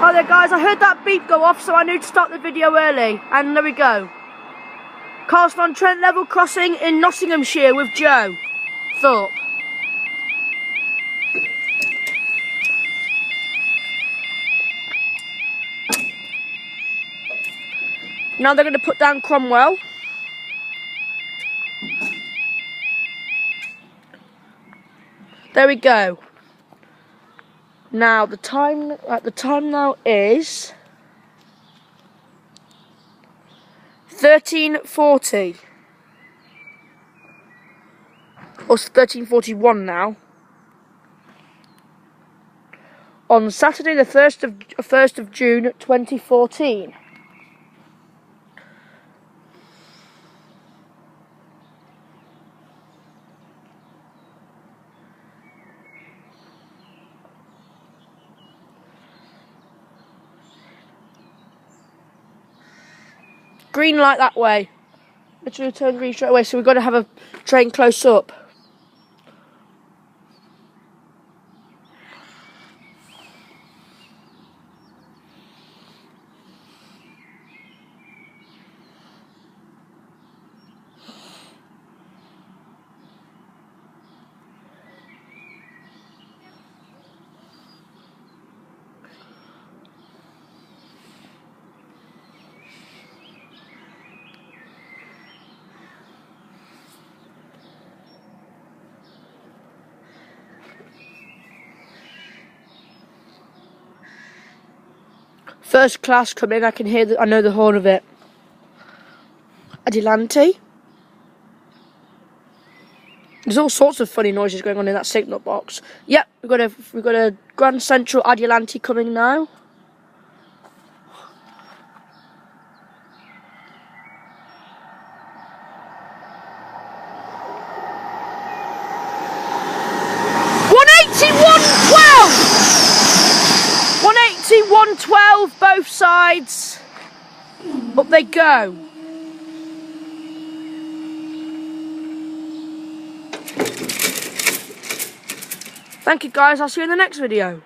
Hi there guys, I heard that beep go off, so I knew to start the video early. And there we go. Carlton on Trent level crossing in Nottinghamshire with Joe Thorpe. Now they're going to put down Cromwell. There we go. Now the time now is 13:40. Or it's 13:41 now. On Saturday the 1st of June 2014. Green light that way. Literally turn green straight away, so we've got to have a train close up. First class coming, I can hear I know the horn of it. Adelante. There's all sorts of funny noises going on in that signal box. Yep, we've got a Grand Central Adelante coming now. .112, both sides. Up they go. Thank you guys, I'll see you in the next video.